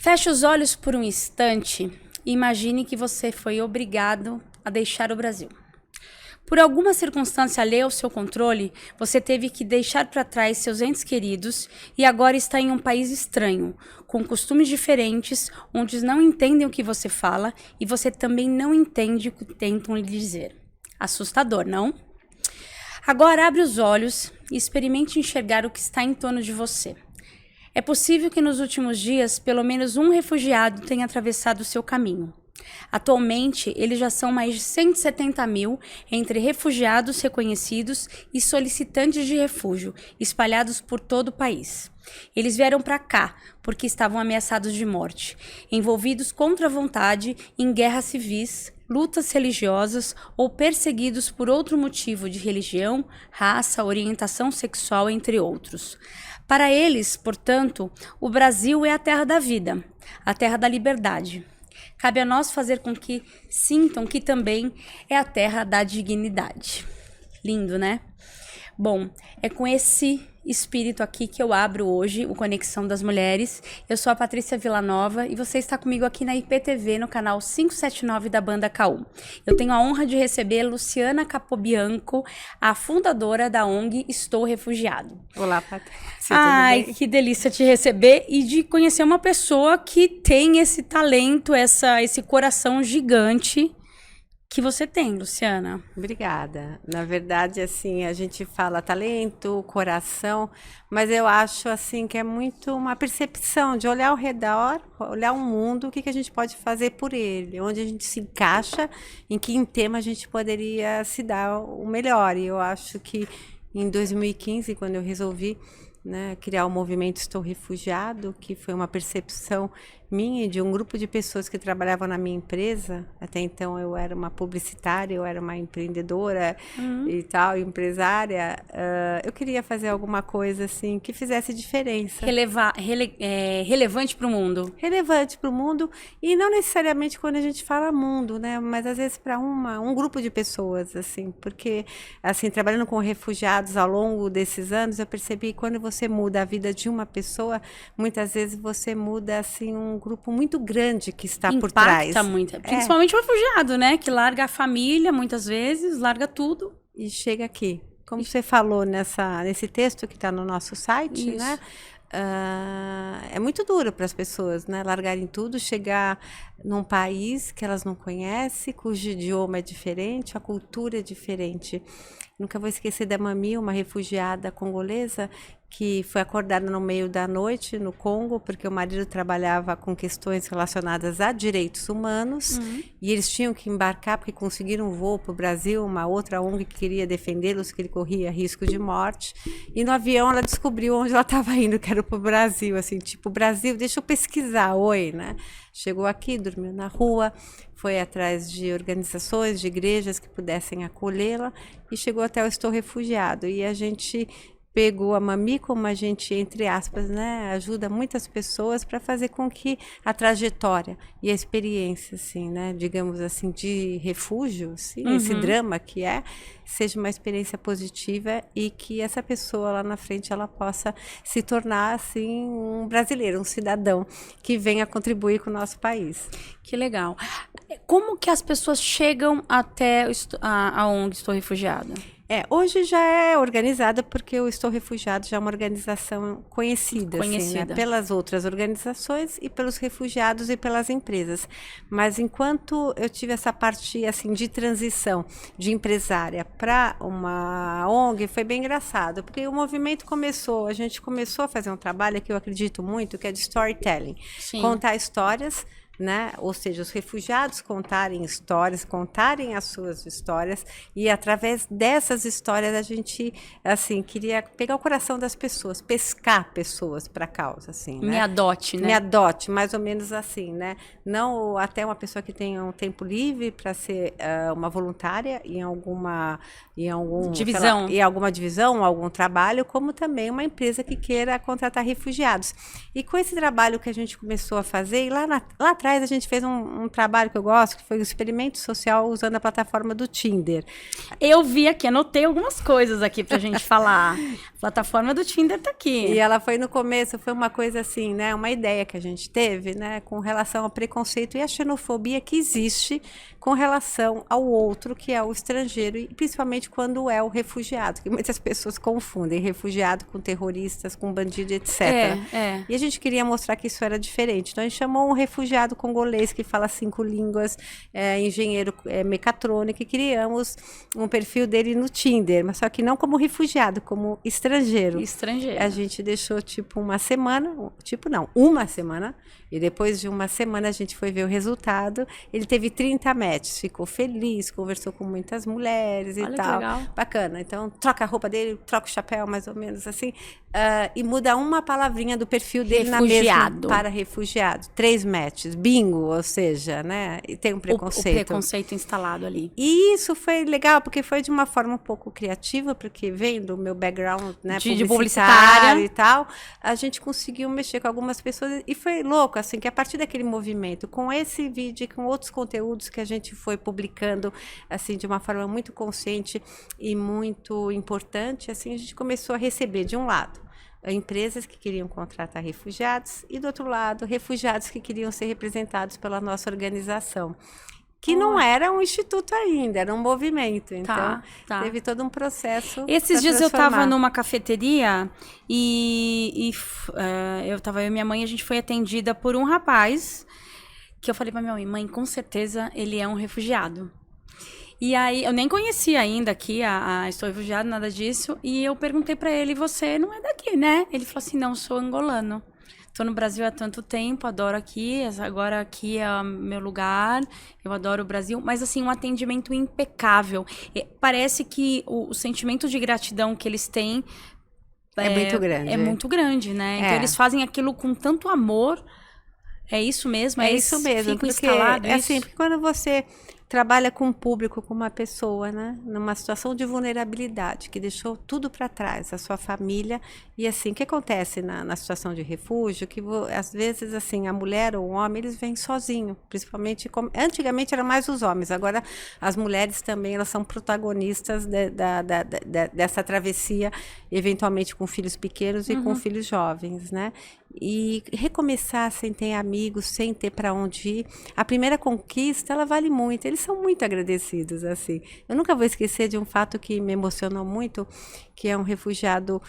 Feche os olhos por um instante e imagine que você foi obrigado a deixar o Brasil. Por alguma circunstância alheia ao seu controle, você teve que deixar para trás seus entes queridos e agora está em um país estranho, com costumes diferentes, onde não entendem o que você fala e você também não entende o que tentam lhe dizer. Assustador, não? Agora abre os olhos e experimente enxergar o que está em torno de você. É possível que nos últimos dias, pelo menos um refugiado tenha atravessado o seu caminho. Atualmente, eles já são mais de 170 mil entre refugiados reconhecidos e solicitantes de refúgio, espalhados por todo o país. Eles vieram para cá porque estavam ameaçados de morte, envolvidos contra a vontade em guerras civis, lutas religiosas ou perseguidos por outro motivo de religião, raça, orientação sexual, entre outros. Para eles, portanto, o Brasil é a terra da vida, a terra da liberdade. Cabe a nós fazer com que sintam que também é a terra da dignidade. Lindo, né? Bom, é com esse espírito aqui que eu abro hoje o Conexão das Mulheres. Eu sou a Patrícia Villanova e você está comigo aqui na IPTV, no canal 579 da Banda KU. Eu tenho a honra de receber Luciana Capobianco, a fundadora da ONG Estou Refugiado. Olá, Patrícia. Ai, que delícia te receber e de conhecer uma pessoa que tem esse talento, esse coração gigante que você tem, Luciana. Obrigada. Na verdade, assim, a gente fala talento, coração, mas eu acho, assim, que é muito uma percepção de olhar ao redor, olhar o mundo, o que a gente pode fazer por ele, onde a gente se encaixa, em que tema a gente poderia se dar o melhor. E eu acho que em 2015, quando eu resolvi, né, criar o movimento Estou Refugiado, que foi uma percepção minha e de um grupo de pessoas que trabalhavam na minha empresa. Até então eu era uma publicitária, eu era uma empreendedora e tal, empresária. Eu queria fazer alguma coisa assim que fizesse diferença. Relevante para o mundo. Relevante para o mundo, e não necessariamente quando a gente fala mundo, né? Mas às vezes para um grupo de pessoas, assim, porque assim, trabalhando com refugiados ao longo desses anos, eu percebi que quando você muda a vida de uma pessoa, muitas vezes você muda assim um grupo muito grande que está por trás. Impacta muito, principalmente o refugiado, né? Que larga a família, muitas vezes, larga tudo. E chega aqui. Como você falou nesse texto que está no nosso site, Isso. né? É muito duro para as pessoas, né? Largarem tudo, chegar num país que elas não conhecem, cujo idioma é diferente, a cultura é diferente. Nunca vou esquecer da Mami, uma refugiada congolesa, que foi acordada no meio da noite no Congo, porque o marido trabalhava com questões relacionadas a direitos humanos, e eles tinham que embarcar porque conseguiram um voo para o Brasil, uma outra ONG que queria defendê-los, que ele corria risco de morte, e no avião ela descobriu onde ela estava indo, que era para o Brasil, assim, tipo, Brasil, deixa eu pesquisar, oi, né? Chegou aqui, dormiu na rua, foi atrás de organizações, de igrejas que pudessem acolhê-la, e chegou até o Estou Refugiado, e a gente pegou a Mami como a gente, entre aspas, né, ajuda muitas pessoas para fazer com que a trajetória e a experiência, assim, né, digamos assim, de refúgio, assim, esse drama que seja uma experiência positiva e que essa pessoa lá na frente ela possa se tornar, assim, um brasileiro, um cidadão que venha contribuir com o nosso país. Que legal. Como que as pessoas chegam até a ONG Estou Refugiada? Hoje já é organizada porque o Estou Refugiado já é uma organização conhecida. Assim, né? Pelas outras organizações e pelos refugiados e pelas empresas. Mas enquanto eu tive essa parte assim, de transição de empresária para uma ONG, foi bem engraçado, porque o movimento a gente começou a fazer um trabalho que eu acredito muito, que é de storytelling. Sim. Contar histórias, né? Ou seja, os refugiados contarem histórias, contarem as suas histórias, e através dessas histórias a gente, assim, queria pegar o coração das pessoas, pescar pessoas para a causa, assim, né? Me adote, né? Me adote, mais ou menos assim, né? Não até uma pessoa que tenha um tempo livre para ser uma voluntária em alguma divisão, em alguma divisão, algum trabalho, como também uma empresa que queira contratar refugiados. E com esse trabalho que a gente começou a fazer, e lá atrás atrás a gente fez um trabalho que eu gosto, que foi o experimento social usando a plataforma do Tinder. Eu vi aqui, anotei algumas coisas aqui pra gente falar. A plataforma do Tinder tá aqui. E ela foi no começo, foi uma coisa assim, né? Uma ideia que a gente teve, né? Com relação ao preconceito e à xenofobia que existe com relação ao outro, que é o estrangeiro, e principalmente quando é o refugiado, que muitas pessoas confundem refugiado com terroristas, com bandido, etc. E a gente queria mostrar que isso era diferente. Então a gente chamou um refugiado congolês que fala 5 línguas, engenheiro mecatrônico, e criamos um perfil dele no Tinder, mas só que não como refugiado, como estrangeiro. A gente deixou uma semana, e depois de uma semana a gente foi ver o resultado. Ele teve 30 matches, ficou feliz, conversou com muitas mulheres e tal. Legal. Bacana. Então, troca a roupa dele, troca o chapéu, mais ou menos assim, e muda uma palavrinha do perfil dele na mesma para refugiado. 3 matches, bingo, ou seja, né? E tem um preconceito. O preconceito instalado ali. E isso foi legal, porque foi de uma forma um pouco criativa, porque vendo o meu background, né, de publicitária e tal, a gente conseguiu mexer com algumas pessoas, e foi louco, assim, que a partir daquele movimento, com esse vídeo e com outros conteúdos que a gente foi publicando, assim, de uma forma muito consciente e muito importante, assim, a gente começou a receber, de um lado, empresas que queriam contratar refugiados, e do outro lado, refugiados que queriam ser representados pela nossa organização. Que não era um instituto ainda, era um movimento. Então, teve todo um processo. Esses dias eu estava numa cafeteria e eu e minha mãe, a gente foi atendida por um rapaz que eu falei pra minha mãe, com certeza ele é um refugiado. E aí, eu nem conhecia ainda aqui Estou Refugiado, nada disso. E eu perguntei pra ele, você não é daqui, né? Ele falou assim, não, sou angolano. Tô no Brasil há tanto tempo, adoro aqui, agora aqui é o meu lugar, eu adoro o Brasil. Mas, assim, um atendimento impecável. Parece que o sentimento de gratidão que eles têm é muito grande. É muito grande, né? Então, eles fazem aquilo com tanto amor. É isso mesmo? É isso mesmo. Fica instalado isso? Assim, porque quando você trabalha com um público, com uma pessoa, né, numa situação de vulnerabilidade, que deixou tudo para trás, a sua família, e assim, o que acontece na situação de refúgio, que às vezes, assim, a mulher ou o homem, eles vêm sozinhos, principalmente, antigamente eram mais os homens, agora as mulheres também, elas são protagonistas dessa travessia, eventualmente com filhos pequenos e com filhos jovens, né, e recomeçar sem ter amigos, sem ter para onde ir, a primeira conquista, ela vale muito. Eles são muito agradecidos, assim. Eu nunca vou esquecer de um fato que me emocionou muito, que é um refugiado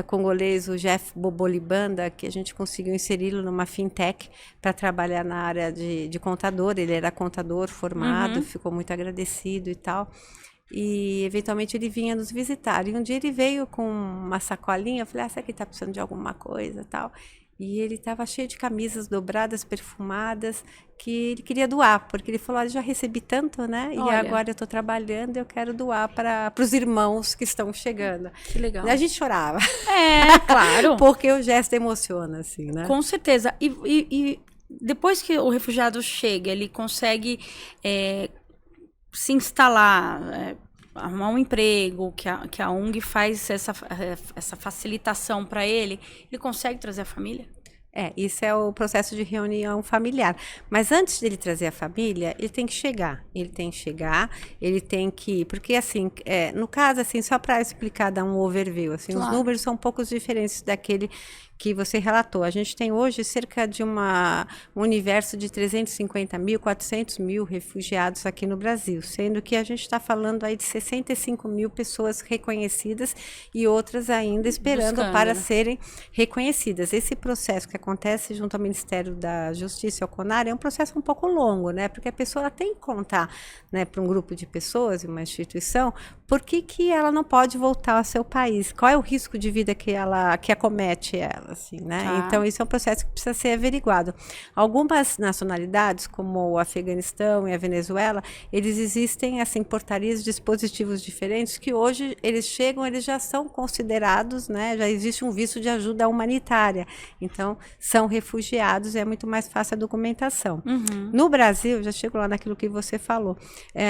congolês, o Jeff Bobolibanda, que a gente conseguiu inseri-lo numa fintech para trabalhar na área de contador. Ele era contador formado, ficou muito agradecido e tal. E, eventualmente, ele vinha nos visitar. E um dia ele veio com uma sacolinha. Eu falei, será que ele está precisando de alguma coisa e tal? E ele estava cheio de camisas dobradas, perfumadas, que ele queria doar, porque ele falou, já recebi tanto, né? E agora eu estou trabalhando e eu quero doar para os irmãos que estão chegando. Que legal. E a gente chorava. Claro. Porque o gesto emociona, assim, né? Com certeza. E depois que o refugiado chega, ele consegue se instalar, arrumar um emprego, que a ONG faz essa facilitação para ele consegue trazer a família? Isso é o processo de reunião familiar. Mas antes dele trazer a família, ele tem que chegar. Ele tem que... Porque, assim, no caso, assim, só para explicar, dar um overview, assim, os números são um pouco diferentes daquele que você relatou. A gente tem hoje cerca de um universo de 350 mil, 400 mil refugiados aqui no Brasil, sendo que a gente está falando aí de 65 mil pessoas reconhecidas e outras ainda esperando para serem reconhecidas. Esse processo que acontece junto ao Ministério da Justiça e ao CONAR é um processo um pouco longo, né? Porque a pessoa tem que contar, né, para um grupo de pessoas, uma instituição, por que ela não pode voltar ao seu país? Qual é o risco de vida que acomete ela? Assim, né? Então, isso é um processo que precisa ser averiguado. Algumas nacionalidades, como o Afeganistão e a Venezuela, eles existem, assim, portarias, dispositivos diferentes, que hoje eles chegam, eles já são considerados, né? Já existe um visto de ajuda humanitária. Então, são refugiados, é muito mais fácil a documentação. No Brasil, já chego lá naquilo que você falou,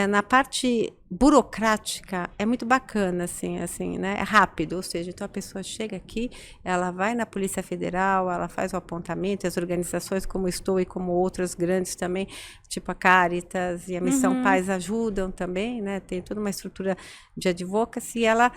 na parte burocrática, é muito bacana, assim, né? É rápido, ou seja, então a pessoa chega aqui, ela vai na Polícia Federal, ela faz o apontamento, as organizações como Estou e como outras grandes também, tipo a Caritas e a Missão Paz ajudam também, né? Tem toda uma estrutura de advocacy e ela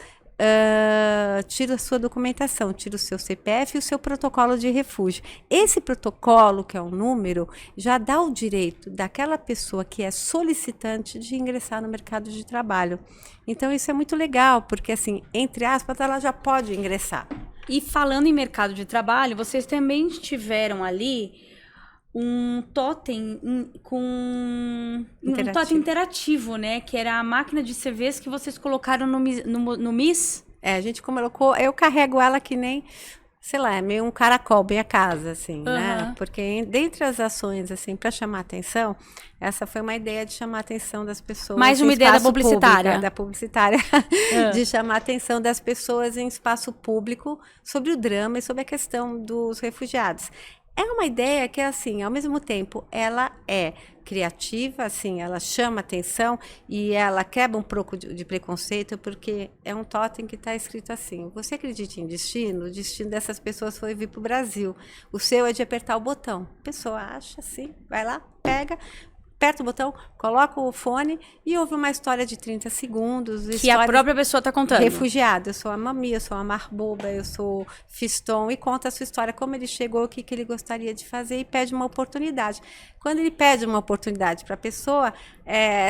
tira a sua documentação, tira o seu CPF e o seu protocolo de refúgio. Esse protocolo, que é um número, já dá o direito daquela pessoa que é solicitante de ingressar no mercado de trabalho. Então, isso é muito legal, porque, assim, entre aspas, ela já pode ingressar. E falando em mercado de trabalho, vocês também tiveram ali um totem um totem interativo, né? Que era a máquina de CVs que vocês colocaram no MIS. A gente colocou, eu carrego ela que nem, sei lá, é meio um caracol, bem a casa, assim, né? Porque dentre as ações, assim, para chamar atenção, essa foi uma ideia de chamar a atenção das pessoas. Mais uma ideia da publicitária. Da publicitária, de chamar a atenção das pessoas em espaço público sobre o drama e sobre a questão dos refugiados. É uma ideia que, assim, ao mesmo tempo, ela é criativa, assim, ela chama atenção e ela quebra um pouco de preconceito, porque é um totem que está escrito assim: você acredita em destino? O destino dessas pessoas foi vir para o Brasil. O seu é de apertar o botão. A pessoa acha assim, vai lá, pega, aperta o botão, coloca o fone e ouve uma história de 30 segundos. Que a própria pessoa está contando. Refugiado. Eu sou a Mami, eu sou a Marboba, eu sou Fiston, e conta a sua história, como ele chegou, o que ele gostaria de fazer, e pede uma oportunidade. Quando ele pede uma oportunidade para a pessoa,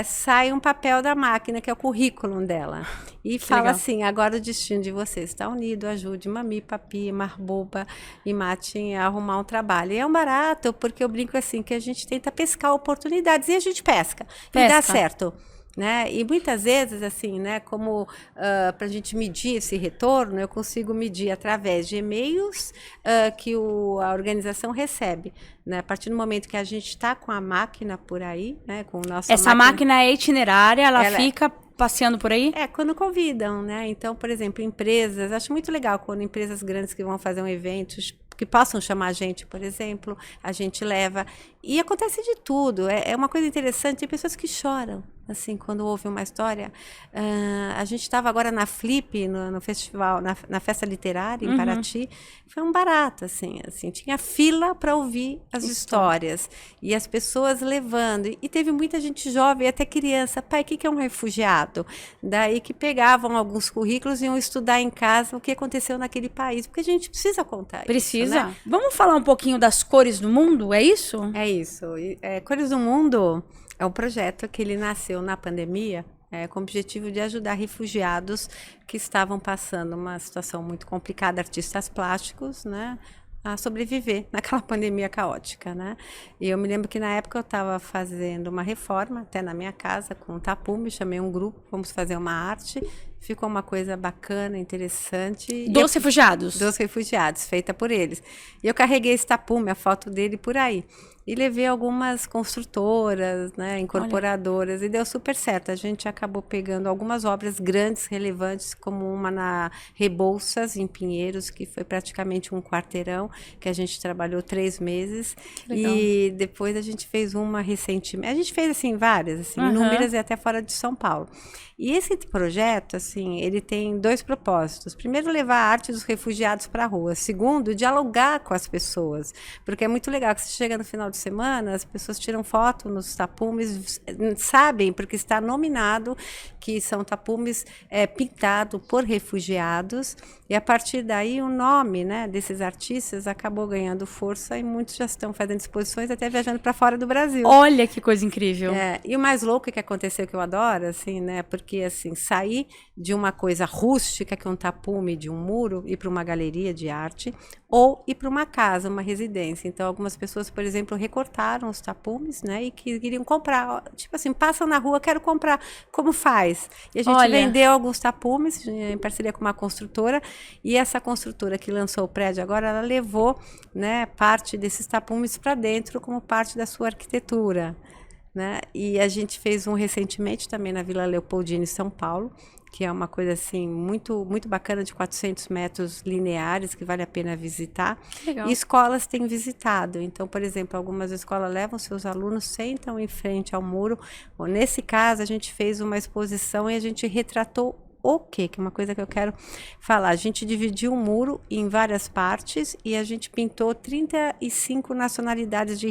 sai um papel da máquina, que é o currículo dela. E fala legal. Assim: agora o destino de vocês está unido, ajude Mami, Papi, Marboba e Matin a arrumar um trabalho. E é um barato, porque eu brinco assim, que a gente tenta pescar oportunidades, e a gente pesca. E dá certo. Né? E muitas vezes, assim, né, como para a gente medir esse retorno, eu consigo medir através de e-mails que a organização recebe. Né? A partir do momento que a gente está com a máquina por aí, né, com o nosso Essa máquina é itinerária, ela fica passeando por aí? Quando convidam, né? Então, por exemplo, empresas, acho muito legal quando empresas grandes que vão fazer um evento, que possam chamar a gente, por exemplo, a gente leva. E acontece de tudo. É uma coisa interessante, tem pessoas que choram, assim, quando ouvem uma história. A gente estava agora na Flip, no festival, na festa literária, em Paraty. Foi um barato, assim, tinha fila para ouvir as histórias. E as pessoas levando. E teve muita gente jovem, até criança. Pai, o que é um refugiado? Daí que pegavam alguns currículos e iam estudar em casa o que aconteceu naquele país. Porque a gente precisa contar isso, né? Vamos falar um pouquinho das cores do mundo, é isso? É isso. Cores do Mundo é um projeto que ele nasceu na pandemia, com o objetivo de ajudar refugiados que estavam passando uma situação muito complicada, artistas plásticos, né, a sobreviver naquela pandemia caótica, né? E eu me lembro que na época eu estava fazendo uma reforma, até na minha casa, com um tapume, chamei um grupo, fomos fazer uma arte, ficou uma coisa bacana, interessante. Dos refugiados? Dos refugiados, feita por eles. E eu carreguei esse tapume, a foto dele por aí. E levei algumas construtoras, né, incorporadoras, e deu super certo. A gente acabou pegando algumas obras grandes, relevantes, como uma na Rebouças, em Pinheiros, que foi praticamente um quarteirão, que a gente trabalhou 3 meses. E depois a gente fez uma recentemente. A gente fez, assim, várias, assim, inúmeras e até fora de São Paulo. E esse projeto, assim, ele tem 2 propósitos. Primeiro, levar a arte dos refugiados para a rua. Segundo, dialogar com as pessoas. Porque é muito legal que você chega no final de semana, as pessoas tiram foto nos tapumes, sabem, porque está nominado que são tapumes pintados por refugiados. E a partir daí o nome, né, desses artistas acabou ganhando força e muitos já estão fazendo exposições, até viajando para fora do Brasil. Olha que coisa incrível. E o mais louco que aconteceu, que eu adoro, assim, né, porque assim, sair de uma coisa rústica, que é um tapume de um muro, ir para uma galeria de arte, ou ir para uma casa, uma residência. Então, algumas pessoas, por exemplo, recortaram os tapumes, né, e queriam comprar, tipo assim, passam na rua, quero comprar, como faz? E a gente vendeu alguns tapumes em parceria com uma construtora, e essa construtora que lançou o prédio agora, ela levou, né, parte desses tapumes para dentro como parte da sua arquitetura. né? E a gente fez um recentemente também na Vila Leopoldina, em São Paulo, que é uma coisa assim muito muito bacana, de 400 metros lineares, que vale a pena visitar. Legal. E escolas têm visitado. Então, por exemplo, algumas escolas levam seus alunos, sentam em frente ao muro. Bom, nesse caso, a gente fez uma exposição e a gente retratou o quê? Que é uma coisa que eu quero falar. A gente dividiu o muro em várias partes e a gente pintou 35 nacionalidades de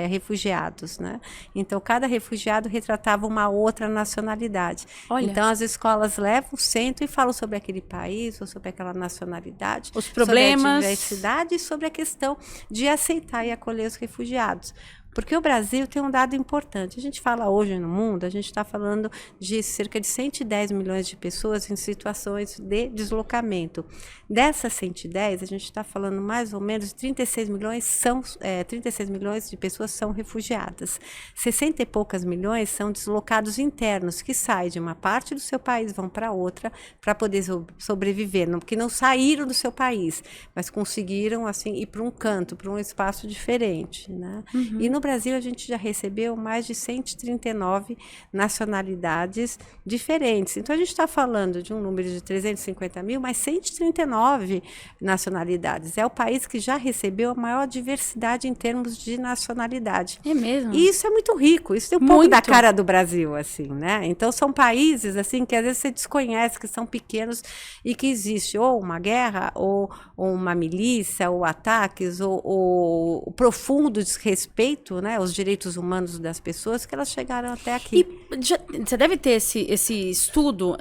refugiados, né? Então, cada refugiado retratava uma outra nacionalidade. Olha. Então, as escolas levam, sentam e falam sobre aquele país ou sobre aquela nacionalidade, Os problemas, sobre a diversidade e sobre a questão de aceitar e acolher os refugiados. Porque o Brasil tem um dado importante. A gente fala hoje no mundo, a gente está falando de cerca de 110 milhões de pessoas em situações de deslocamento. Dessas 110, a gente está falando mais ou menos de 36 milhões de pessoas são refugiadas. 60 e poucas milhões são deslocados internos, que saem de uma parte do seu país, vão para outra, para poder sobreviver. Que não saíram do seu país, mas conseguiram assim ir para um canto, para um espaço diferente, né? E no Brasil, a gente já recebeu mais de 139 nacionalidades diferentes. Então, a gente está falando de um número de 350 mil, mas 139 nacionalidades. É o país que já recebeu a maior diversidade em termos de nacionalidade. É mesmo? E isso é muito rico. Isso tem um pouco da cara do Brasil, assim, né? Então, são países, assim, que às vezes você desconhece, que são pequenos e que existe ou uma guerra, ou uma milícia, ou ataques, ou profundo desrespeito, né, os direitos humanos das pessoas, que elas chegaram até aqui. E você deve ter esse estudo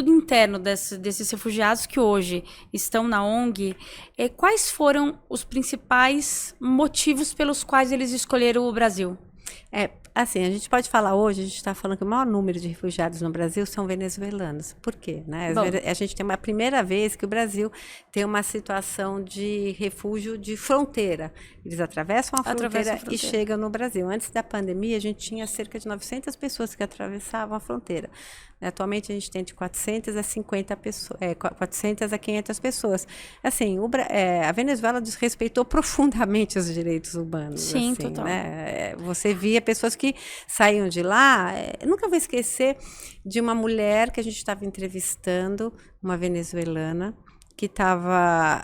interno desses refugiados que hoje estão na ONG. Quais foram os principais motivos pelos quais eles escolheram o Brasil? Assim, a gente pode falar hoje, a gente está falando que o maior número de refugiados no Brasil são venezuelanos. Por quê? Né? A gente tem uma primeira vez que o Brasil tem uma situação de refúgio de fronteira. Eles atravessam a fronteira e chegam no Brasil. Antes da pandemia, a gente tinha cerca de 900 pessoas que atravessavam a fronteira. Atualmente, a gente tem de 400 a 50 pessoas, 400 a 500 pessoas. Assim, a Venezuela desrespeitou profundamente os direitos humanos. Sim, assim, total. Né? Você via pessoas que saíam de lá. Eu nunca vou esquecer de uma mulher que a gente estava entrevistando, uma venezuelana, que estava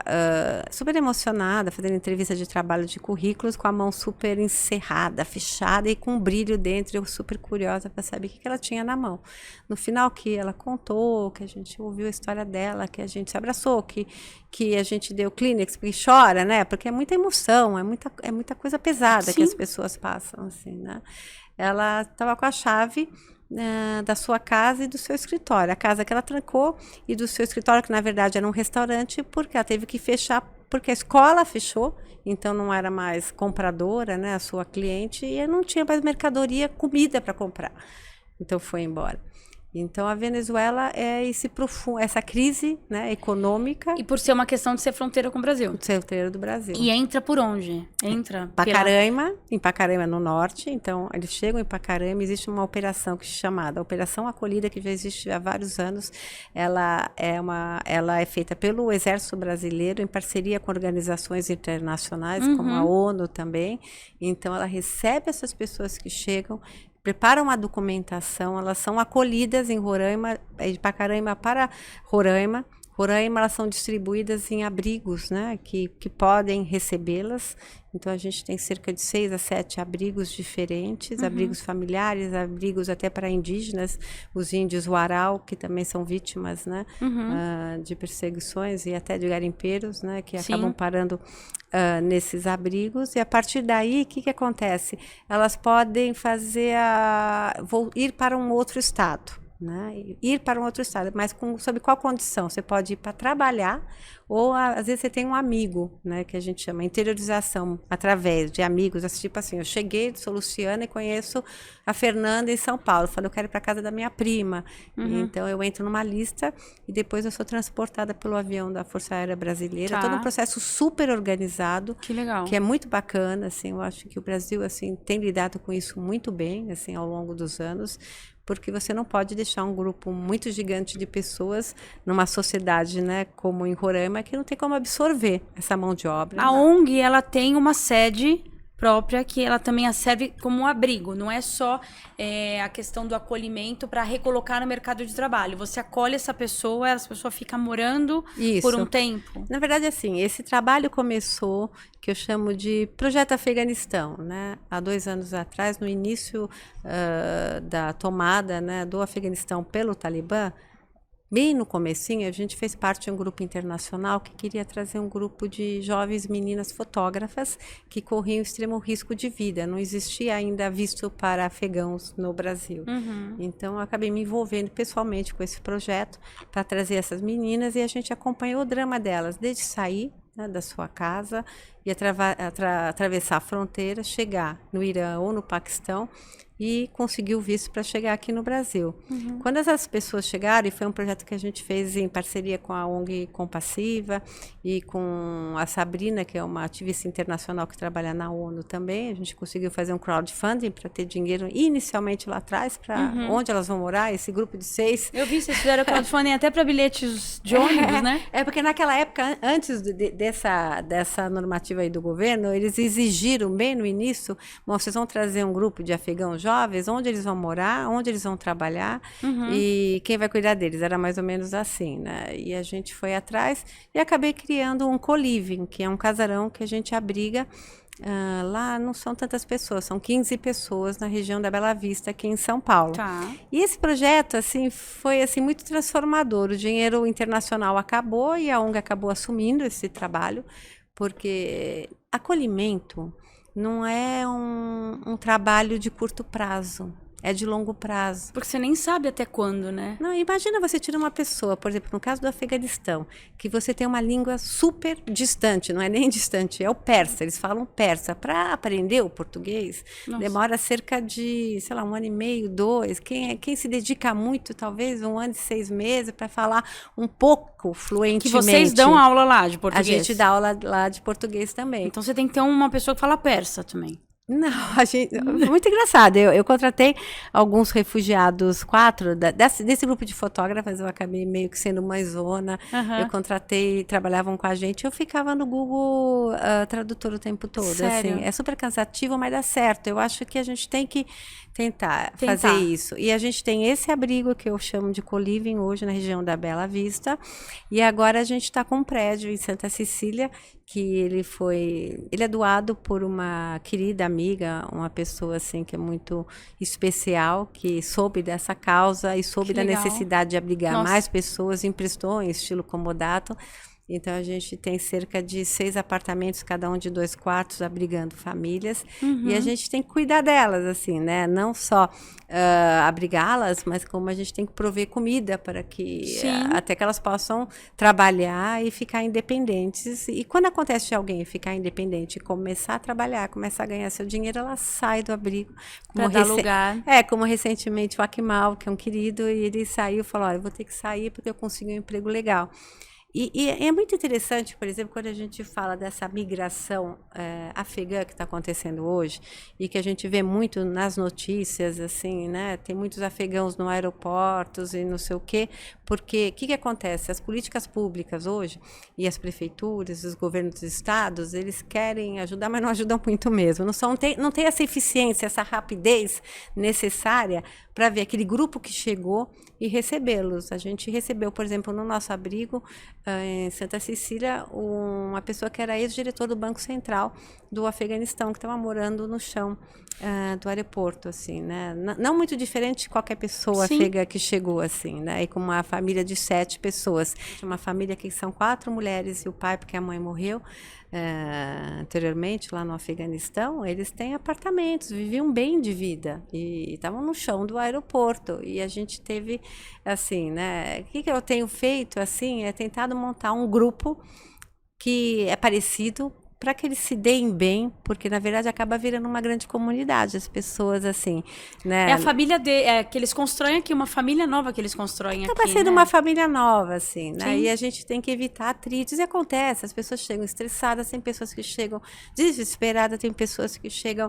super emocionada, fazendo entrevista de trabalho de currículos, com a mão super encerrada, fechada e com um brilho dentro. Eu super curiosa para saber o que ela tinha na mão. No final, que ela contou, que a gente ouviu a história dela, que a gente se abraçou, que a gente deu Kleenex, porque chora, né? Porque é muita emoção, é muita coisa pesada. Sim. Que as pessoas passam, assim, né? Ela estava com a chave da sua casa e do seu escritório. A casa que ela trancou e do seu escritório, que na verdade era um restaurante, porque ela teve que fechar, porque a escola fechou, então não era mais compradora, né, a sua cliente, e não tinha mais mercadoria, comida para comprar. Então foi embora. Então, a Venezuela é essa crise, né, econômica. E por ser uma questão de ser fronteira com o Brasil. De ser fronteira do Brasil. E entra por onde? Entra em Pacaraima, no norte. Então, eles chegam em Pacaraima, existe uma operação que é chamada Operação Acolhida, que já existe há vários anos. Ela é feita pelo Exército Brasileiro, em parceria com organizações internacionais, como a ONU também. Então, ela recebe essas pessoas que chegam, preparam uma documentação, elas são acolhidas em Roraima, de Pacaraima para Roraima. Roraima, elas são distribuídas em abrigos, né, que podem recebê-las. Então, a gente tem cerca de 6 a 7 abrigos diferentes, abrigos familiares, abrigos até para indígenas, os índios Uarau, que também são vítimas, né, de perseguições e até de garimpeiros, né, que acabam parando nesses abrigos. E a partir daí, o que acontece? Elas podem ir para um outro estado. Né? Ir para um outro estado, mas sob qual condição? Você pode ir para trabalhar, ou às vezes você tem um amigo, né, que a gente chama interiorização através de amigos, assim, tipo assim, eu cheguei, sou Luciana e conheço a Fernanda em São Paulo, eu falei, eu quero ir para casa da minha prima, então eu entro numa lista e depois eu sou transportada pelo avião da Força Aérea Brasileira, todo um processo super organizado, que legal, que é muito bacana, assim, eu acho que o Brasil, assim, tem lidado com isso muito bem, assim, ao longo dos anos, porque você não pode deixar um grupo muito gigante de pessoas numa sociedade, né, como em Roraima, que não tem como absorver essa mão de obra. A ONG, ela tem uma sede própria, que ela também serve como um abrigo. Não é só a questão do acolhimento para recolocar no mercado de trabalho. Você acolhe essa pessoa fica morando por um tempo. Na verdade, assim, esse trabalho começou, que eu chamo de Projeto Afeganistão, né? Há 2 anos atrás, no início da tomada, né, do Afeganistão pelo Talibã. Bem no comecinho, a gente fez parte de um grupo internacional que queria trazer um grupo de jovens meninas fotógrafas que corriam extremo risco de vida. Não existia ainda visto para afegãos no Brasil. Então, eu acabei me envolvendo pessoalmente com esse projeto para trazer essas meninas e a gente acompanhou o drama delas, desde sair, né, da sua casa e atravessar a fronteira, chegar no Irã ou no Paquistão e conseguiu visto para chegar aqui no Brasil. Quando essas pessoas chegaram, e foi um projeto que a gente fez em parceria com a ONG Compassiva e com a Sabrina, que é uma ativista internacional que trabalha na ONU também, a gente conseguiu fazer um crowdfunding para ter dinheiro inicialmente lá atrás, para onde elas vão morar, esse grupo de 6. Eu vi, vocês fizeram crowdfunding até para bilhetes de ônibus, né? Porque naquela época, antes dessa normativa aí do governo, eles exigiram bem no início, bom, vocês vão trazer um grupo de afegãos jovens, onde eles vão morar, onde eles vão trabalhar e quem vai cuidar deles. Era mais ou menos assim, né? E a gente foi atrás e acabei criando um co-living, que é um casarão que a gente abriga. Lá não são tantas pessoas, são 15 pessoas na região da Bela Vista, aqui em São Paulo. Tá. E esse projeto, assim, foi assim, muito transformador. O dinheiro internacional acabou e a ONG acabou assumindo esse trabalho, porque acolhimento não é um trabalho de curto prazo, é de longo prazo. Porque você nem sabe até quando, né? Não, imagina você tirar uma pessoa, por exemplo, no caso do Afeganistão, que você tem uma língua super distante, não é nem distante, é o persa, eles falam persa. Para aprender o português, demora cerca de, sei lá, 1 ano e meio, 2. Quem se dedica muito, talvez 1 ano e 6 meses para falar um pouco fluentemente. Que vocês dão aula lá de português? A gente dá aula lá de português também. Então você tem que ter uma pessoa que fala persa também. Não, muito engraçado. Eu contratei alguns refugiados, 4, desse grupo de fotógrafas, eu acabei meio que sendo mãezona. Eu contratei, trabalhavam com a gente, eu ficava no Google Tradutor o tempo todo. Sério? Assim, é super cansativo, mas dá certo. Eu acho que a gente tem que tentar fazer isso. E a gente tem esse abrigo que eu chamo de co-living hoje na região da Bela Vista. E agora a gente está com um prédio em Santa Cecília, que ele é doado por uma querida amiga, uma pessoa assim que é muito especial, que soube dessa causa e soube da necessidade de abrigar mais pessoas, emprestou em estilo comodato. Então, a gente tem cerca de 6 apartamentos, cada um de 2 quartos, abrigando famílias. E a gente tem que cuidar delas, assim, né? Não só abrigá-las, mas como a gente tem que prover comida para que até que elas possam trabalhar e ficar independentes. E quando acontece de alguém ficar independente e começar a trabalhar, começar a ganhar seu dinheiro, ela sai do abrigo. Para dar lugar. Como recentemente o Akmal, que é um querido, e ele saiu e falou, olha, eu vou ter que sair porque eu consegui um emprego legal. E é muito interessante, por exemplo, quando a gente fala dessa migração afegã que está acontecendo hoje e que a gente vê muito nas notícias, assim, né? Tem muitos afegãos no aeroportos e não sei o quê, porque o que acontece? As políticas públicas hoje e as prefeituras, os governos dos estados, eles querem ajudar, mas não ajudam muito mesmo. Não tem essa eficiência, essa rapidez necessária para ver aquele grupo que chegou e recebê-los. A gente recebeu, por exemplo, no nosso abrigo, em Santa Cecília, uma pessoa que era ex-diretor do Banco Central do Afeganistão, que estava morando no chão do aeroporto, assim, né? Não muito diferente de qualquer pessoa afegã que chegou, assim, né? E com uma família de 7 pessoas. Uma família que são 4 mulheres e o pai, porque a mãe morreu anteriormente, lá no Afeganistão. Eles têm apartamentos, viviam bem de vida e estavam no chão do aeroporto. E a gente teve, assim, né? O que eu tenho feito, assim, é tentado montar um grupo que é parecido, para que eles se deem bem, porque na verdade acaba virando uma grande comunidade, as pessoas assim, né? É a família que eles constroem aqui, uma família nova que eles constroem aqui. Acaba sendo uma família nova, assim, né? Sim. E a gente tem que evitar atritos, e acontece, as pessoas chegam estressadas, tem pessoas que chegam desesperadas, tem pessoas que chegam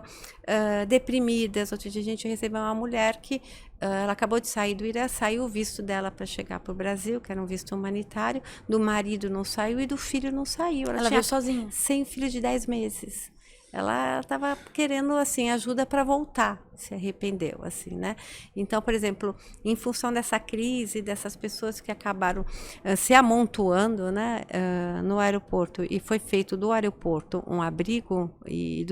deprimidas. Outro dia a gente recebeu uma mulher que ela acabou de sair do Irã, saiu o visto dela para chegar para o Brasil, que era um visto humanitário, do marido não saiu e do filho não saiu. Ela veio sozinha? Sem filho de 10 meses. ela estava querendo, assim, ajuda para voltar, se arrependeu, assim, né? Então, por exemplo, em função dessa crise, dessas pessoas que acabaram se amontoando, né, no aeroporto, e foi feito do aeroporto um abrigo e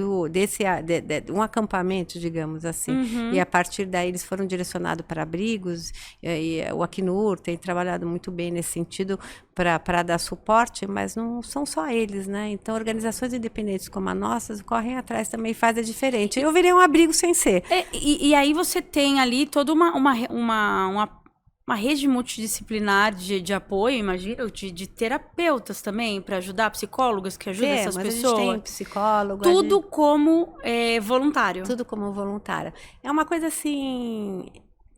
um acampamento, digamos assim, e a partir daí eles foram direcionados para abrigos, e o Acnur tem trabalhado muito bem nesse sentido para dar suporte, mas não são só eles, né? Então, organizações independentes como a nossa correm atrás também, faz a diferente. Eu virei um abrigo sem ser. E aí você tem ali toda uma rede multidisciplinar de apoio, imagina, de terapeutas também, para ajudar, psicólogas que ajudam essas pessoas. A gente tem psicólogo. Tudo como voluntário. Tudo como voluntário. É uma coisa assim...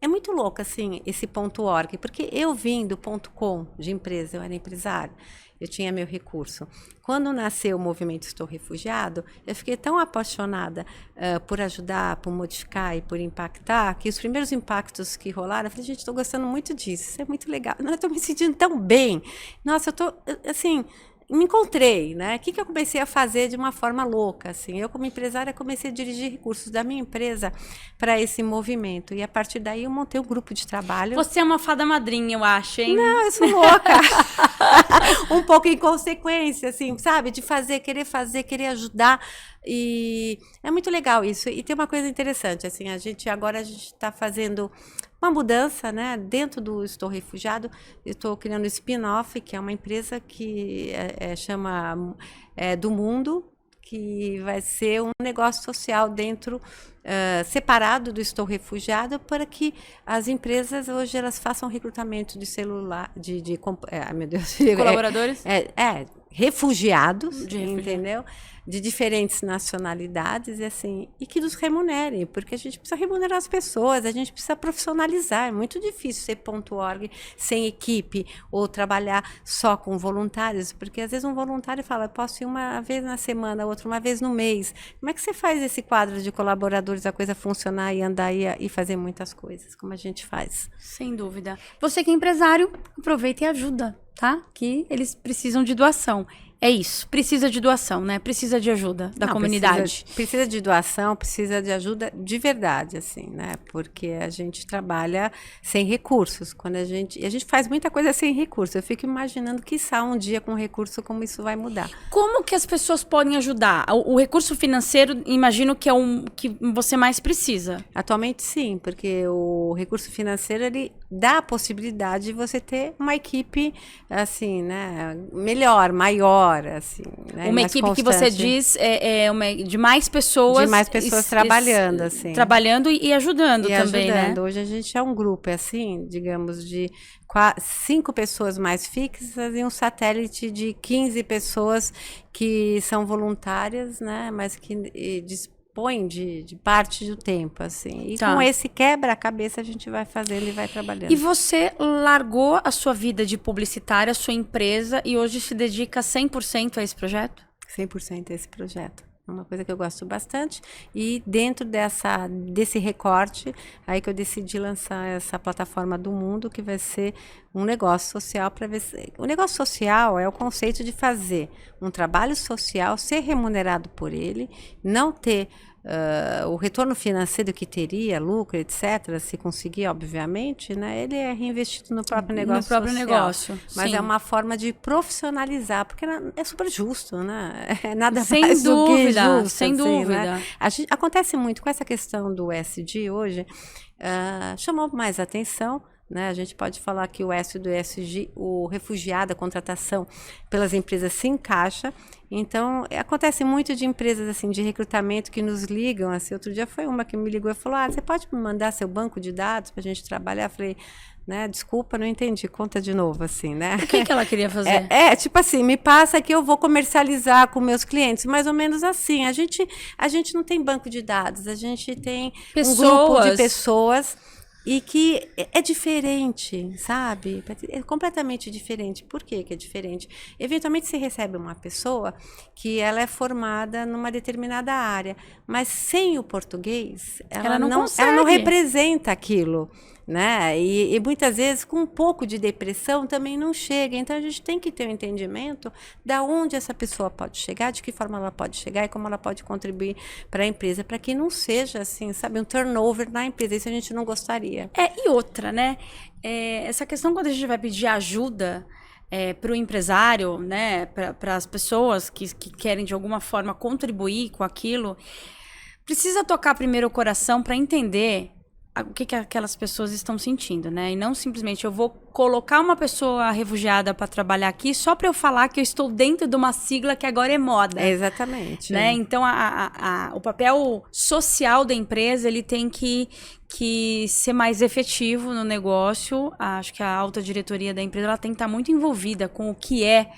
É muito louco, assim, esse .org, porque eu vim do .com de empresa, eu era empresário, eu tinha meu recurso. Quando nasceu o movimento Estou Refugiado, eu fiquei tão apaixonada por ajudar, por modificar e por impactar, que os primeiros impactos que rolaram, eu falei, gente, estou gostando muito disso, isso é muito legal. Eu estou me sentindo tão bem. Nossa, eu estou, assim... me encontrei, né? O que eu comecei a fazer de uma forma louca, assim? Eu, como empresária, comecei a dirigir recursos da minha empresa para esse movimento. E, a partir daí, eu montei um grupo de trabalho. Você é uma fada madrinha, eu acho, hein? Não, eu sou louca. Um pouco em consequência, assim, sabe? De querer ajudar. E é muito legal isso. E tem uma coisa interessante, assim, a gente está fazendo uma mudança, né? Dentro do Estou Refugiado, eu estou criando o Spin-Off, que é uma empresa que chama Do Mundo, que vai ser um negócio social dentro, separado do Estou Refugiado, para que as empresas hoje elas façam recrutamento de celular, meu Deus, colaboradores? Refugiados, entendeu? De diferentes nacionalidades, e assim, e que nos remunerem, porque a gente precisa remunerar as pessoas, a gente precisa profissionalizar. É muito difícil ser .org sem equipe ou trabalhar só com voluntários, porque às vezes um voluntário fala, eu posso ir uma vez na semana, outro uma vez no mês. Como é que você faz esse quadro de colaboradores, a coisa funcionar e andar e fazer muitas coisas, como a gente faz? Sem dúvida. Você que é empresário, aproveita e ajuda, tá? Que eles precisam de doação. É isso, precisa de doação, né? Precisa de ajuda da comunidade. Precisa de doação, precisa de ajuda de verdade, assim, né? Porque a gente trabalha sem recursos. A gente faz muita coisa sem recursos. Eu fico imaginando, quiçá, um dia com recurso, como isso vai mudar. Como que as pessoas podem ajudar? O recurso financeiro, imagino que é o que você mais precisa. Atualmente, sim, porque o recurso financeiro, ele dá a possibilidade de você ter uma equipe, assim, né? Melhor, maior. Assim, né? Uma equipe constante. Que você diz de mais pessoas. De mais pessoas trabalhando, assim. Trabalhando e ajudando também, né? Hoje a gente é um grupo, assim, digamos, de 5 pessoas mais fixas e um satélite de 15 pessoas que são voluntárias, né? Mas que dispõem de parte do tempo, assim. E com esse quebra-cabeça a gente vai fazendo e vai trabalhando. E você largou a sua vida de publicitária, a sua empresa, e hoje se dedica 100% a esse projeto? 100% a esse projeto. É uma coisa que eu gosto bastante. E dentro desse recorte, aí que eu decidi lançar essa plataforma do mundo, que vai ser um negócio social para ver se... O negócio social é o conceito de fazer um trabalho social, ser remunerado por ele, não ter o retorno financeiro que teria, lucro, etc., se conseguir, obviamente, né, ele é reinvestido no próprio negócio social. No próprio negócio, mas sim. É uma forma de profissionalizar, porque é super justo, né? É nada sem mais dúvida, do que justo. Sem assim, dúvida. Né? Acontece muito com essa questão do ESG hoje, chamou mais atenção. Né? A gente pode falar que o S do ESG, o refugiado, a contratação pelas empresas se encaixa. Então, acontece muito de empresas assim, de recrutamento que nos ligam. Assim, outro dia foi uma que me ligou e falou, você pode me mandar seu banco de dados para a gente trabalhar? Eu falei, né, desculpa, não entendi, conta de novo, assim, né? O que ela queria fazer? Tipo assim, me passa que eu vou comercializar com meus clientes, mais ou menos assim. A gente não tem banco de dados, a gente tem um grupo de pessoas... E que é diferente, sabe? É completamente diferente. Por que é diferente? Eventualmente você recebe uma pessoa que ela é formada numa determinada área, mas sem o português, ela não representa aquilo. né? E muitas vezes com um pouco de depressão também não chega. Então a gente tem que ter um entendimento da onde essa pessoa pode chegar, de que forma ela pode chegar e como ela pode contribuir para a empresa, para que não seja assim, sabe, um turnover na empresa. Isso a gente não gostaria. E outra, né? Essa questão quando a gente vai pedir ajuda para o empresário, né? Para as pessoas que querem de alguma forma contribuir com aquilo, precisa tocar primeiro o coração para entender o que aquelas pessoas estão sentindo, né? E não simplesmente eu vou colocar uma pessoa refugiada para trabalhar aqui só para eu falar que eu estou dentro de uma sigla que agora é moda. Exatamente. Né? Então, o papel social da empresa, ele tem que ser mais efetivo no negócio. Acho que a alta diretoria da empresa ela tem que estar muito envolvida com o que é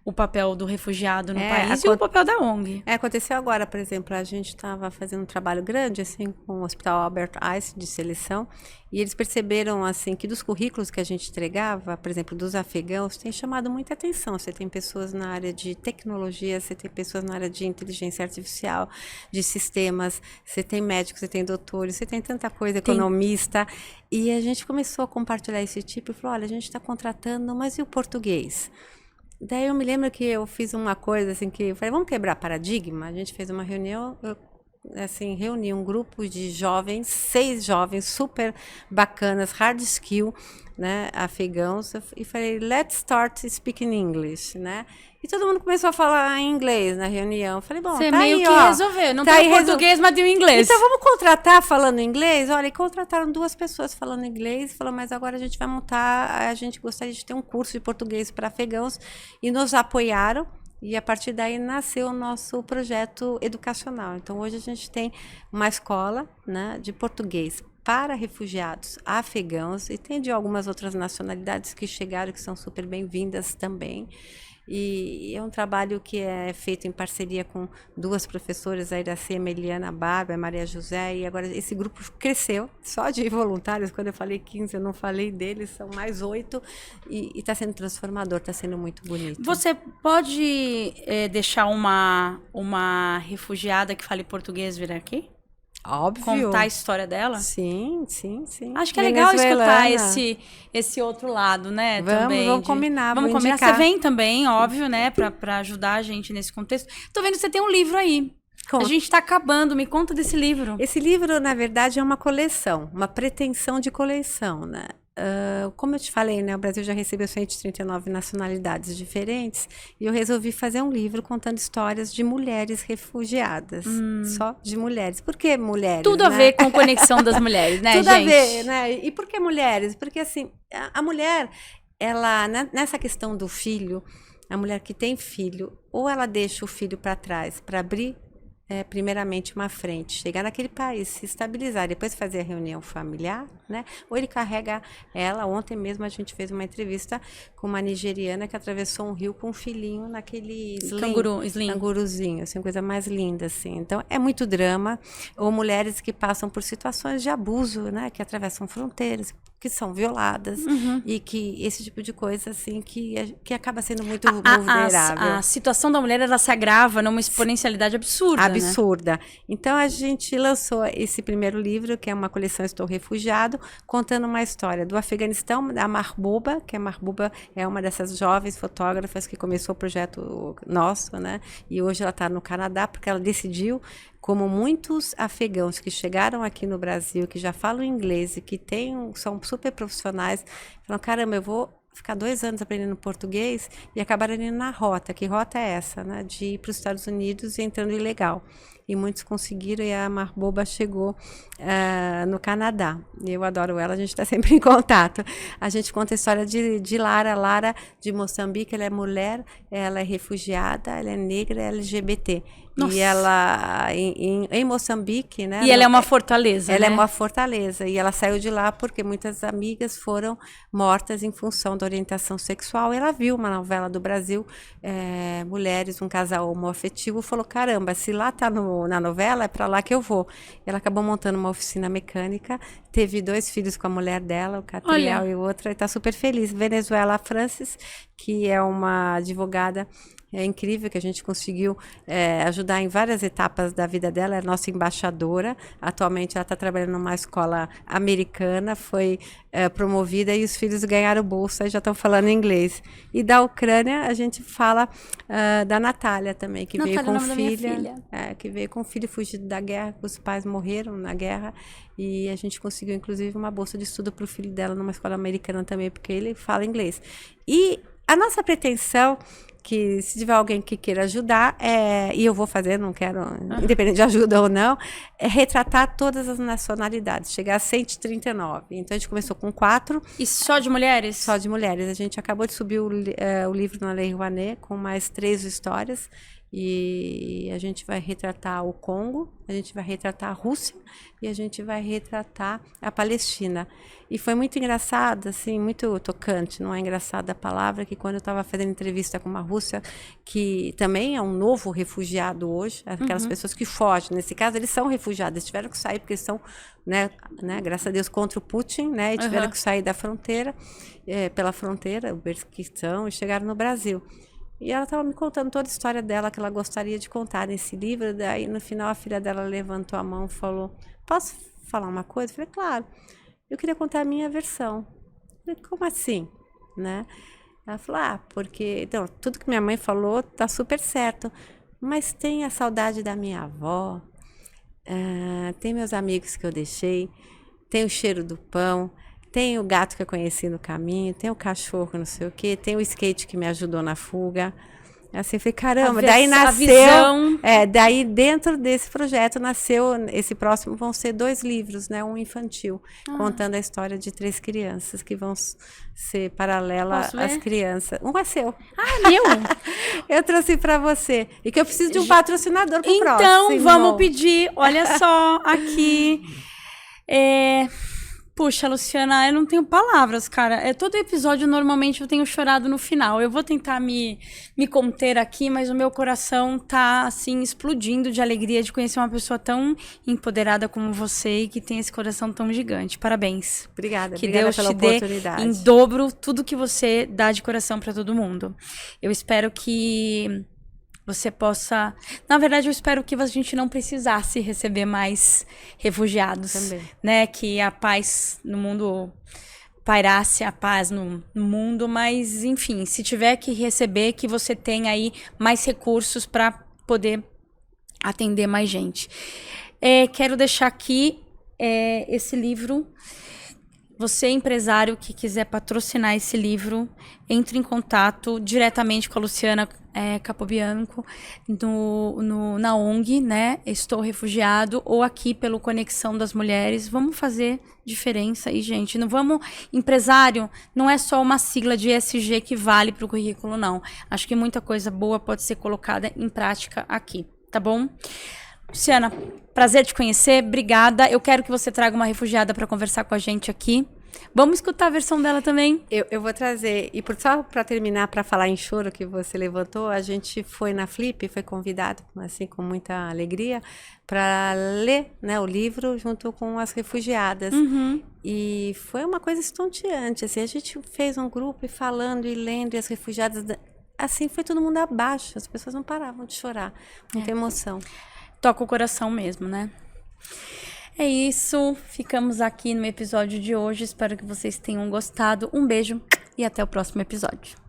o papel do refugiado no país e o papel da ONG. Aconteceu agora, por exemplo, a gente estava fazendo um trabalho grande assim com o Hospital Albert Einstein de seleção e eles perceberam assim que dos currículos que a gente entregava, por exemplo, dos afegãos, tem chamado muita atenção. Você tem pessoas na área de tecnologia, você tem pessoas na área de inteligência artificial, de sistemas, você tem médicos, você tem doutores, você tem tanta coisa, economista. E a gente começou a compartilhar esse tipo e falou, olha, a gente está contratando, mas e o português? Daí eu me lembro que eu fiz uma coisa assim que eu falei, vamos quebrar paradigma? A gente fez uma reunião, eu assim, reuni um grupo de jovens, 6 jovens super bacanas, hard skill, né, afegãos, e falei, let's start speaking English, né? E todo mundo começou a falar inglês na reunião. Eu falei, bom, você tá meio aí, que resolveu, não tem o português, mas tem o inglês. Então vamos contratar falando inglês? Olha, e contrataram 2 pessoas falando inglês, falou, mas agora a gente vai montar, a gente gostaria de ter um curso de português para afegãos, e nos apoiaram. E a partir daí nasceu o nosso projeto educacional. Então hoje a gente tem uma escola, né, de português para refugiados afegãos e tem de algumas outras nacionalidades que chegaram, que são super bem-vindas também. E é um trabalho que é feito em parceria com 2 professoras, a Iracema, Eliana, Bárbara, Maria José, e agora esse grupo cresceu, só de voluntários. Quando eu falei 15, eu não falei deles, são mais 8, e está sendo transformador, está sendo muito bonito. Você pode deixar uma refugiada que fale português vir aqui? Óbvio. Contar a história dela? Sim, sim, sim. Acho que é legal escutar esse outro lado, né? Vamos combinar. Vamos combinar. Você vem também, óbvio, né? Pra ajudar a gente nesse contexto. Tô vendo que você tem um livro aí. Conta. A gente tá acabando. Me conta desse livro. Esse livro, na verdade, é uma coleção. Uma pretensão de coleção, né? Como eu te falei, né, o Brasil já recebeu 139 nacionalidades diferentes e eu resolvi fazer um livro contando histórias de mulheres refugiadas, só de mulheres. Por que mulheres? Tudo a ver com conexão das mulheres, né, Tudo gente? Tudo a ver, né? E por que mulheres? Porque assim, a mulher, ela, nessa questão do filho, a mulher que tem filho, ou ela deixa o filho para trás para abrir primeiramente uma frente, chegar naquele país, se estabilizar, depois fazer a reunião familiar, né? Ou ele carrega ela. Ontem mesmo a gente fez uma entrevista com uma nigeriana que atravessou um rio com um filhinho naquele canguruzinho, assim, coisa mais linda, assim. Então é muito drama. Ou mulheres que passam por situações de abuso, né? Que atravessam fronteiras, que são violadas, e que esse tipo de coisa, assim, que acaba sendo muito vulnerável. A situação da mulher, ela se agrava numa exponencialidade absurda, absurda. Né? Então, a gente lançou esse primeiro livro, que é uma coleção Estou Refugiado, contando uma história do Afeganistão, da Mahbuba, que a Mahbuba é uma dessas jovens fotógrafas que começou o projeto nosso, né? E hoje ela está no Canadá, porque ela decidiu, como muitos afegãos que chegaram aqui no Brasil, que já falam inglês e que são super profissionais, falam, caramba, eu vou ficar 2 anos aprendendo português, e acabaram indo na rota. Que rota é essa, né? De ir para os Estados Unidos e entrando ilegal. E muitos conseguiram, e a Mahbuba chegou no Canadá. E eu adoro ela, a gente está sempre em contato. A gente conta a história de Lara. Lara, de Moçambique, ela é mulher, ela é refugiada, ela é negra, é LGBT. Nossa. E ela, em Moçambique, né? E ela é uma fortaleza, Ela né? é uma fortaleza. E ela saiu de lá porque muitas amigas foram mortas em função da orientação sexual. Ela viu uma novela do Brasil, mulheres, um casal homoafetivo, falou, caramba, se lá tá na novela, é para lá que eu vou. Ela acabou montando uma oficina mecânica, teve 2 filhos com a mulher dela, o Catriel e o outro, e está super feliz. Venezuela Francis, que é uma advogada incrível, que a gente conseguiu ajudar em várias etapas da vida dela, é nossa embaixadora. Atualmente ela está trabalhando numa escola americana, foi promovida e os filhos ganharam bolsa e já estão falando inglês. E da Ucrânia a gente fala da Natália também, que veio com filha. Que veio com filho fugido da guerra, os pais morreram na guerra e a gente conseguiu inclusive uma bolsa de estudo para o filho dela numa escola americana também, porque ele fala inglês. E a nossa pretensão, que se tiver alguém que queira ajudar, e eu vou fazer, não quero, independente de ajuda ou não, é retratar todas as nacionalidades, chegar a 139. Então a gente começou com 4. E só de mulheres? Só de mulheres. A gente acabou de subir o livro na Lei Rouanet com mais 3 histórias. E a gente vai retratar o Congo, a gente vai retratar a Rússia e a gente vai retratar a Palestina. E foi muito engraçado, assim, muito tocante, não é engraçada a palavra, que quando eu estava fazendo entrevista com uma Rússia, que também é um novo refugiado hoje, aquelas pessoas que fogem, nesse caso eles são refugiados, eles tiveram que sair porque eles são, né, graças a Deus, contra o Putin, né, e tiveram que sair da fronteira, pela fronteira, o Berquistão, e chegaram no Brasil. E ela estava me contando toda a história dela, que ela gostaria de contar nesse livro. Daí, no final, a filha dela levantou a mão e falou, posso falar uma coisa? Eu falei, claro. Eu queria contar a minha versão. Eu falei, como assim? Né? Ela falou, porque então, tudo que minha mãe falou está super certo. Mas tem a saudade da minha avó, tem meus amigos que eu deixei, tem o cheiro do pão, tem o gato que eu conheci no caminho, tem o cachorro, não sei o quê, tem o skate que me ajudou na fuga. Assim, eu falei, caramba, daí nasceu... daí dentro desse projeto nasceu, esse próximo vão ser 2 livros, né? Um infantil, contando a história de 3 crianças que vão ser paralelas às crianças. Um é seu. Meu? Eu trouxe para você. E que eu preciso de um patrocinador pro próximo. Então, vamos pedir, olha só, aqui... Puxa, Luciana, eu não tenho palavras, cara. Todo episódio, normalmente, eu tenho chorado no final. Eu vou tentar me conter aqui, mas o meu coração tá, assim, explodindo de alegria de conhecer uma pessoa tão empoderada como você e que tem esse coração tão gigante. Parabéns. Obrigada, que obrigada Deus pela te oportunidade. dê em dobro tudo que você dá de coração para todo mundo. Eu espero que... você possa... Na verdade, eu espero que a gente não precisasse receber mais refugiados. Também. Né? Que a paz no mundo... pairasse a paz no mundo. Mas, enfim, se tiver que receber, que você tenha aí mais recursos para poder atender mais gente. Quero deixar aqui esse livro. Você, empresário, que quiser patrocinar esse livro, entre em contato diretamente com a Luciana Capobianco na ONG, né? Estou Refugiado, ou aqui pelo Conexão das Mulheres. Vamos fazer diferença aí, gente. Não vamos... Empresário não é só uma sigla de ESG que vale para o currículo, não. Acho que muita coisa boa pode ser colocada em prática aqui, tá bom? Luciana, prazer te conhecer, obrigada. Eu quero que você traga uma refugiada para conversar com a gente aqui. Vamos escutar a versão dela também? Eu vou trazer. E só para terminar, para falar em choro que você levantou, a gente foi na Flip, foi convidado, assim, com muita alegria, para ler, né, o livro junto com as refugiadas. E foi uma coisa estonteante. Assim, a gente fez um grupo falando e lendo, e as refugiadas... Assim, foi todo mundo abaixo. As pessoas não paravam de chorar. Muita emoção. Toca o coração mesmo, né? É isso, ficamos aqui no episódio de hoje. Espero que vocês tenham gostado. Um beijo e até o próximo episódio.